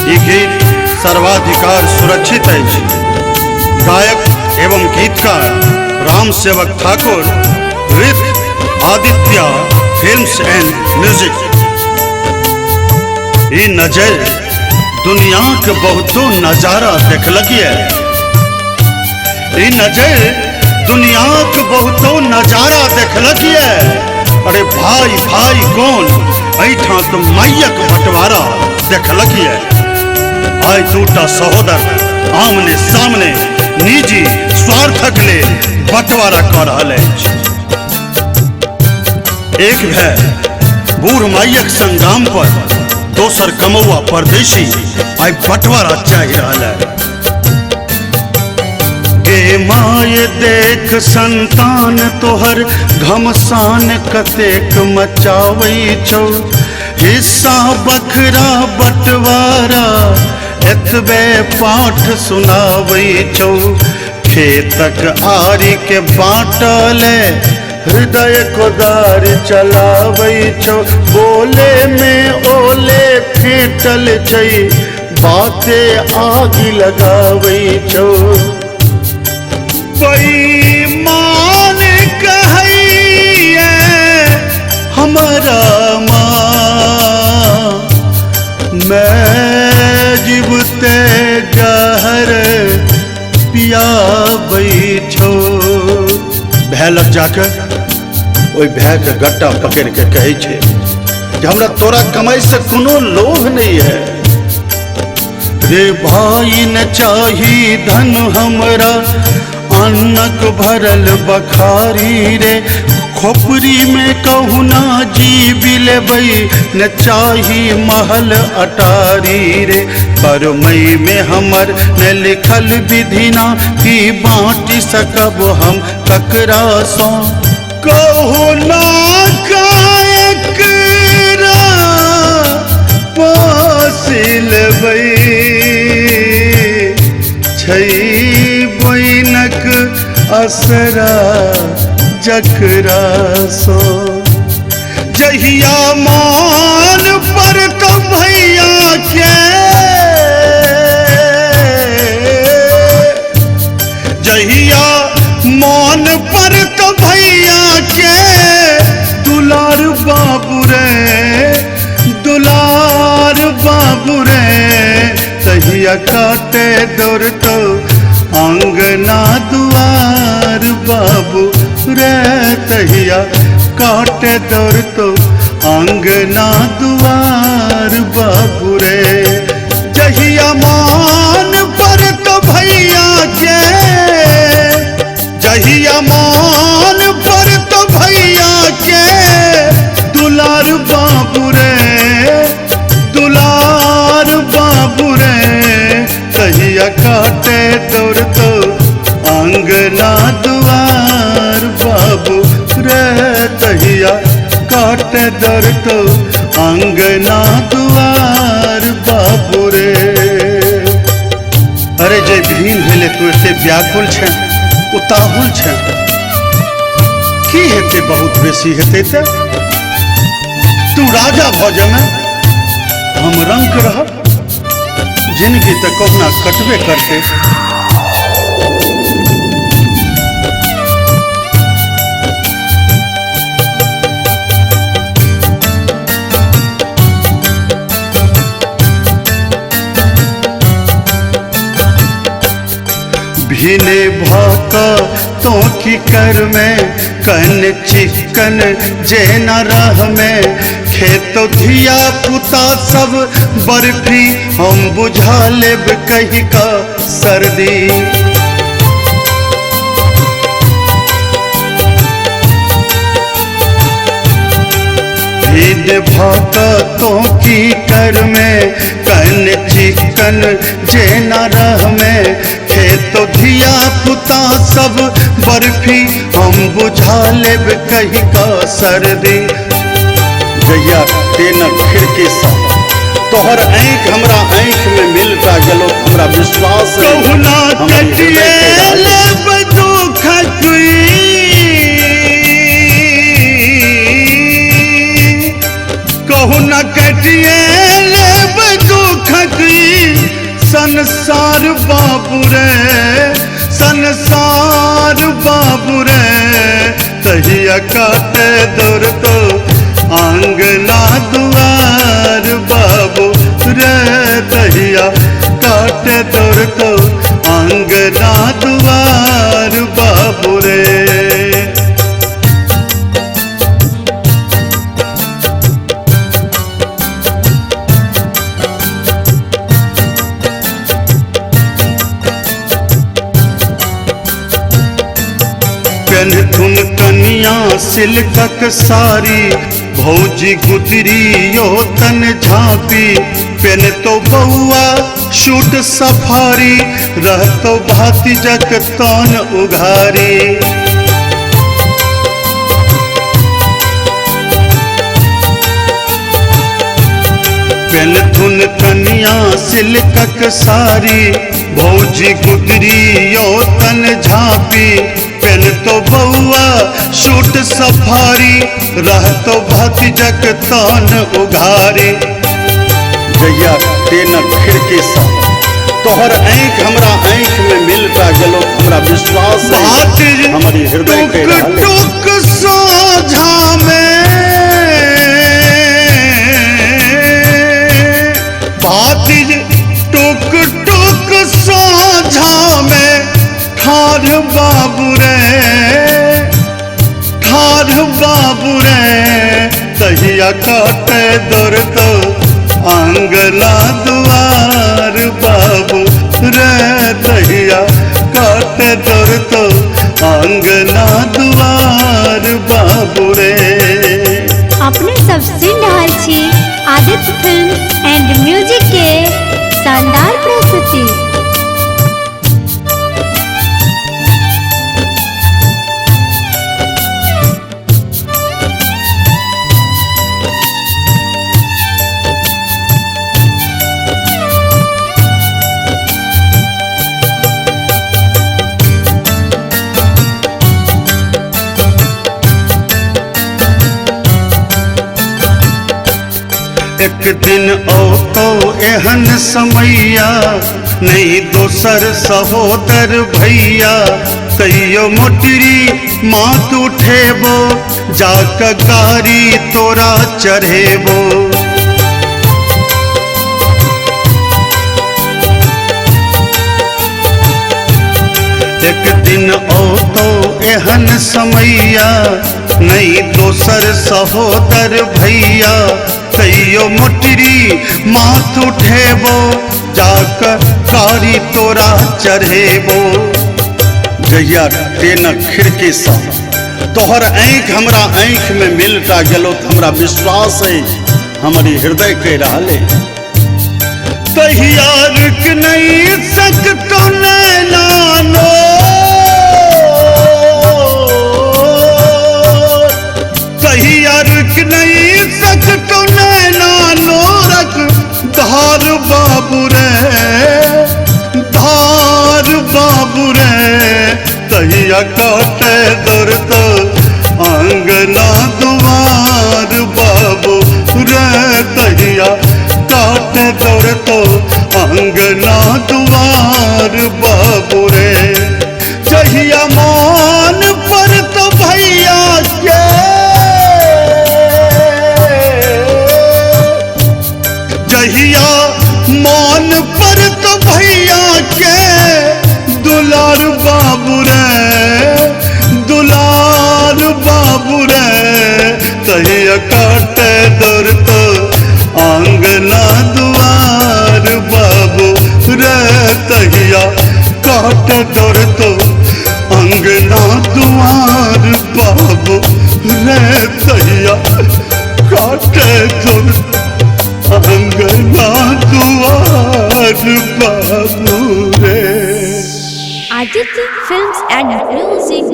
ये गीत सर्वाधिकार सुरक्षित है। गायक एवं गीतकार राम सेवक ठाकुर, रित आदित्य फिल्म्स एंड म्यूजिक। ये नजर दुनिया के बहुतों नजारा देख लगिए। ये नजर दुनिया के बहुतों नजारा देख लगिए। अरे भाई भाई कौन ऐठा तो मैयक बंटवारा देख लगिए। आज दूटा सहोदर आमने सामने निजी स्वार्थक ले बंटवारा कर रहा है। एक है बूढ़ माइयक संग्राम पर, दोसर कमौआ परदेशी आई बंटवारा चाह रहा है। गे माय देख संतान तोहर घमसान कतेक मचावई छौ। हिस्सा बखरा बंटवारा एतबे पाठ सुनावई छौ। खेतक आरी के बाटले हृदय कोदार चलावई छौ। बोले में ओले फेटल छै, बाते आग लगावई छौ। बेईमान कहैये हमारा माँ, मैं जीवते जहर पियावई छौ। भय लग जाकर ओई भय के गट्टा पकड़ के कहे छे कि हमरा तोरा कमाई से कोनो लोभ नहीं है। रे भाई न चाही धन हमरा, अन्नक भरल बखारी रे। खोपरी में कहुना जीव लेबई, न चाही महल अटारी रे। पर मई में हमर न लिखल विधिना, की बाँटी सकब हम ककरा सो। कहुना कायक पासिल बई छई बैनक असरा जकरा सो। जहिया मान पर तो भैया के, जहिया मान पर तो भैया के। दुलार बाबू रे, दुलार बाबू रे। तहिया काटे दौड़ तो आंगना दुआर बाबू रे। तहिया काटे दौड़ तो आंगना दुआर बाबू रे। जहिया मान पर तो भैया के, जहिया मान पर तो भैया के। दुलार बाबू रे, दुलार बाबू रे। तहिया काटे दौड़ तो आंगना दुआर बाबू रे। तहिया काटे दौड़ तो आंगना दुआर बाबू रे। अरे जे भीन भेले तू एते व्याकुल छे, उताहुल छे, की हेते बहुत बेसी हेते ते। तू राजा भज में हम रंग रह, जिनकी तो कहुना कटबे करते। भिने भाका तो की कर में, कन चिकन जे न रह में। खेत धिया पुता सब बर्फी, हम बुझा लेब कही का सर्दी। भिने भाका तो की कर में, कन चिकन जे न रह में। खेत धिया पुता सब बर्फी, हम बुझा लेब कही का सर्दी। जहिया तेना खिड़की सा तोहर आँख हमरा आँख में मिलता गलो, हमरा विश्वास कहुना कटिए लेब दुख तुई। कहुना कटिए लेब दुख तुई। बाबू रे संसार बाबू रे तहिया काटे दौर तो आंगला दुआर बाबू रे तहिया काटे दौर तो आंगला दुआर बाबू रे। पेनथुन कनिया सिलकक सारी भौजी गुदरी यो तन झांपी पेन तो बउआ शूट सफारी रहतो भाती जक तन उघारी। पेनथुन कनिया सिलकक सारी भौजी गुदरी यो तन झांपी पेन तो बउआ शूट सफारी रहतो भाती जक तान उघारी। जैया तेना खिड़की सा तोहर आँख हमरा आँख में मिलता गेलो हमरा विश्वास है हमारी हृदय के टुक सोझा में बाती टुक टुक सोझा में ठार बाबू रे तहिया काटे दौर तो आंगला दुआर बाबू रे तहिया काटे दौर तो आंगला दुआर बाबू रे। अपने सब सुन रहल छी आदित्य फिल्म एंड म्यूजिक के शानदार प्रस्तुति। एक दिन औतो एहन समैया नहीं दोसर सहोदर भैया कहियो मोटरी मात उठेबो जाक गारी तोरा चढ़ेबो। एक दिन औतो एहन समैया नहीं दोसर सहोदर भैया कहियो मोटरी माथ उठेबो जाक कारी तोरा चढ़ेबो। जैया तेना खिड़की सा तोहर आँख हमरा आँख में मिलता गेलो हमरा विश्वास है हमारी हृदय के रहले तहिया रुक नहीं सकतो नैनानो तहिया रुक नहीं सकतो नैनानो रख धार बाबू रे तहिया काटे दौर तो आंगला दुआर बाबू रे तहिया काटे दौर तो आंगना दुआर बाबू रे। जहिया मान पर तो भैया के जहिया मान पर तो भैया के दुलार बाबू रे तहिया काटे दौर तो आंगना दुआर बाबू रे तहिया काटे दौर तो आंगना दुआर बाबू रे तहिया काटे दौर आंगना दुआर बाबू रे। Aditya films and music